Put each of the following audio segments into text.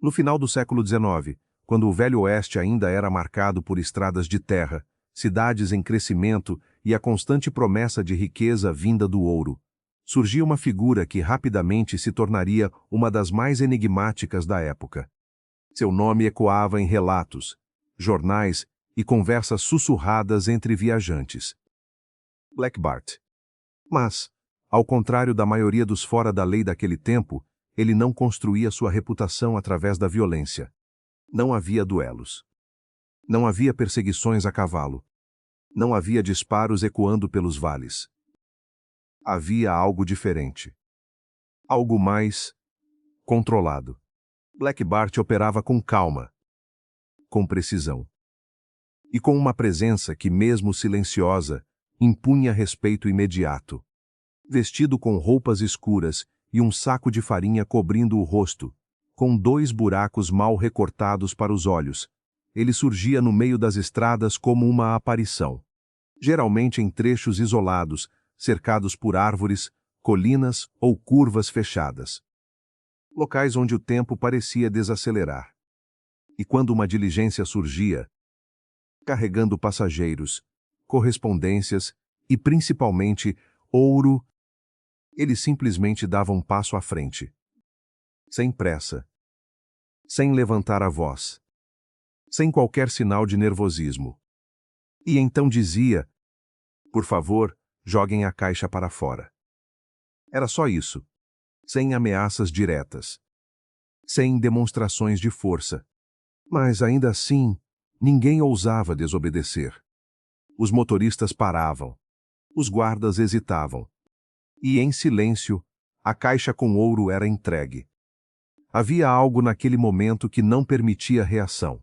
No final do século XIX, quando o Velho Oeste ainda era marcado por estradas de terra, cidades em crescimento e a constante promessa de riqueza vinda do ouro, surgia uma figura que rapidamente se tornaria uma das mais enigmáticas da época. Seu nome ecoava em relatos, jornais e conversas sussurradas entre viajantes. Black Bart. Mas, ao contrário da maioria dos fora da lei daquele tempo, ele não construía sua reputação através da violência. Não havia duelos. Não havia perseguições a cavalo. Não havia disparos ecoando pelos vales. Havia algo diferente. Algo mais controlado. Black Bart operava com calma, com precisão. E com uma presença que, mesmo silenciosa, impunha respeito imediato. Vestido com roupas escuras e um saco de farinha cobrindo o rosto, com 2 buracos mal recortados para os olhos, ele surgia no meio das estradas como uma aparição. Geralmente em trechos isolados, cercados por árvores, colinas ou curvas fechadas. Locais onde o tempo parecia desacelerar. E quando uma diligência surgia, carregando passageiros, correspondências e, principalmente, ouro, ele simplesmente dava um passo à frente. Sem pressa. Sem levantar a voz. Sem qualquer sinal de nervosismo. E então dizia: "Por favor, joguem a caixa para fora." Era só isso. Sem ameaças diretas. Sem demonstrações de força. Mas ainda assim, ninguém ousava desobedecer. Os motoristas paravam. Os guardas hesitavam. E, em silêncio, a caixa com ouro era entregue. Havia algo naquele momento que não permitia reação.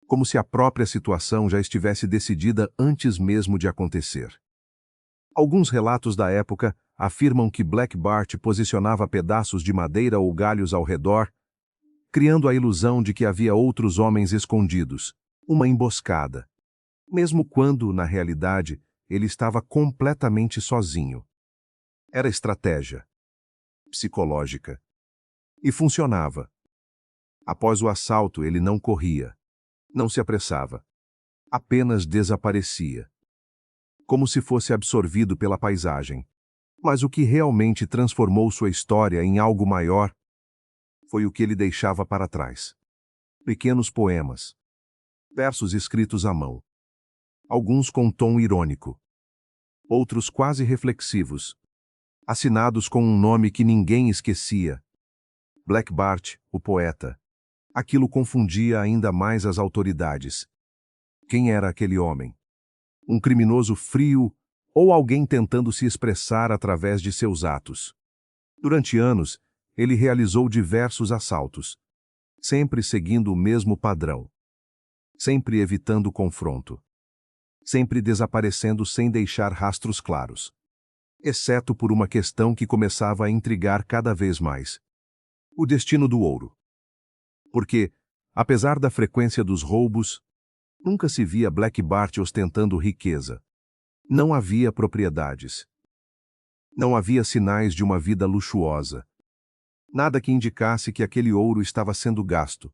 Como se a própria situação já estivesse decidida antes mesmo de acontecer. Alguns relatos da época afirmam que Black Bart posicionava pedaços de madeira ou galhos ao redor, criando a ilusão de que havia outros homens escondidos, uma emboscada. Mesmo quando, na realidade, ele estava completamente sozinho. Era estratégia. Psicológica. E funcionava. Após o assalto, ele não corria. Não se apressava. Apenas desaparecia. Como se fosse absorvido pela paisagem. Mas o que realmente transformou sua história em algo maior foi o que ele deixava para trás. Pequenos poemas. Versos escritos à mão. Alguns com tom irônico. Outros quase reflexivos. Assinados com um nome que ninguém esquecia. Black Bart, o poeta. Aquilo confundia ainda mais as autoridades. Quem era aquele homem? Um criminoso frio ou alguém tentando se expressar através de seus atos? Durante anos, ele realizou diversos assaltos, sempre seguindo o mesmo padrão, sempre evitando confronto, sempre desaparecendo sem deixar rastros claros, exceto por uma questão que começava a intrigar cada vez mais: o destino do ouro. Porque, apesar da frequência dos roubos, nunca se via Black Bart ostentando riqueza. Não havia propriedades. Não havia sinais de uma vida luxuosa. Nada que indicasse que aquele ouro estava sendo gasto.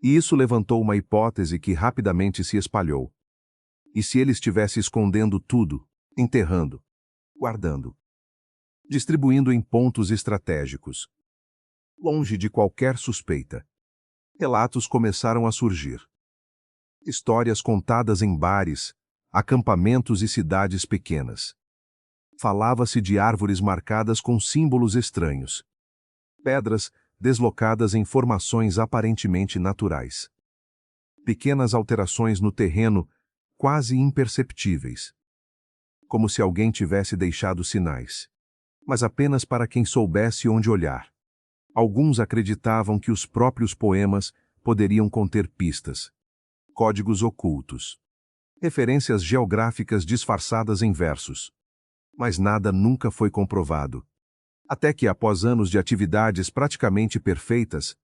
E isso levantou uma hipótese que rapidamente se espalhou. E se ele estivesse escondendo tudo, enterrando, guardando, distribuindo em pontos estratégicos, longe de qualquer suspeita? Relatos começaram a surgir. Histórias contadas em bares, acampamentos e cidades pequenas. Falava-se de árvores marcadas com símbolos estranhos. Pedras deslocadas em formações aparentemente naturais. Pequenas alterações no terreno, quase imperceptíveis. Como se alguém tivesse deixado sinais. Mas apenas para quem soubesse onde olhar. Alguns acreditavam que os próprios poemas poderiam conter pistas. Códigos ocultos. Referências geográficas disfarçadas em versos. Mas nada nunca foi comprovado. Até que, após anos de atividades praticamente perfeitas,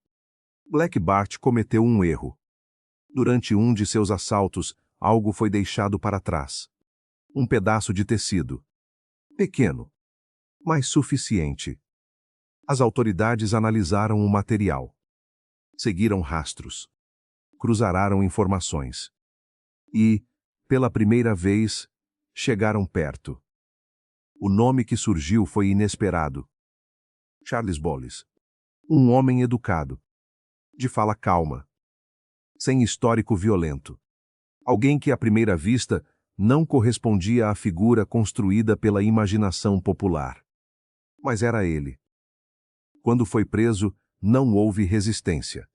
Black Bart cometeu um erro. Durante um de seus assaltos, algo foi deixado para trás. Um pedaço de tecido. Pequeno, mas suficiente. As autoridades analisaram o material. Seguiram rastros. Cruzararam informações. E, pela primeira vez, chegaram perto. O nome que surgiu foi inesperado. Charles Bolles. Um homem educado, de fala calma, sem histórico violento. Alguém que, à primeira vista, não correspondia à figura construída pela imaginação popular. Mas era ele. Quando foi preso, não houve resistência.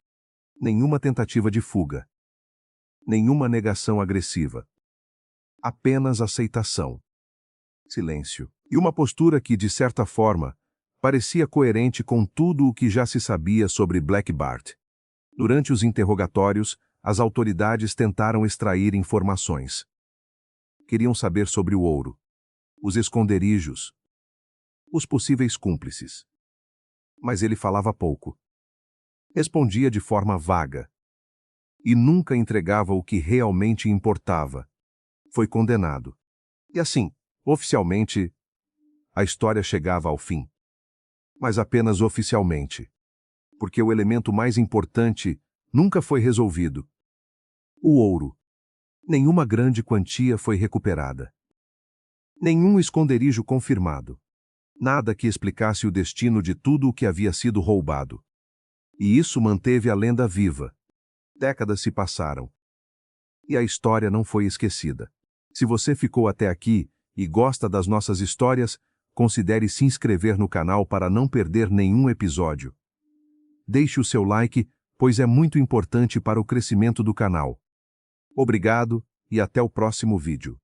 Nenhuma tentativa de fuga. Nenhuma negação agressiva. Apenas aceitação. Silêncio. E uma postura que, de certa forma, parecia coerente com tudo o que já se sabia sobre Black Bart. Durante os interrogatórios, as autoridades tentaram extrair informações. Queriam saber sobre o ouro, os esconderijos, os possíveis cúmplices. Mas ele falava pouco. Respondia de forma vaga. E nunca entregava o que realmente importava. Foi condenado. E assim, oficialmente, a história chegava ao fim. Mas apenas oficialmente. Porque o elemento mais importante nunca foi resolvido. O ouro. Nenhuma grande quantia foi recuperada. Nenhum esconderijo confirmado. Nada que explicasse o destino de tudo o que havia sido roubado. E isso manteve a lenda viva. Décadas se passaram. E a história não foi esquecida. Se você ficou até aqui e gosta das nossas histórias, considere se inscrever no canal para não perder nenhum episódio. Deixe o seu like, pois é muito importante para o crescimento do canal. Obrigado e até o próximo vídeo.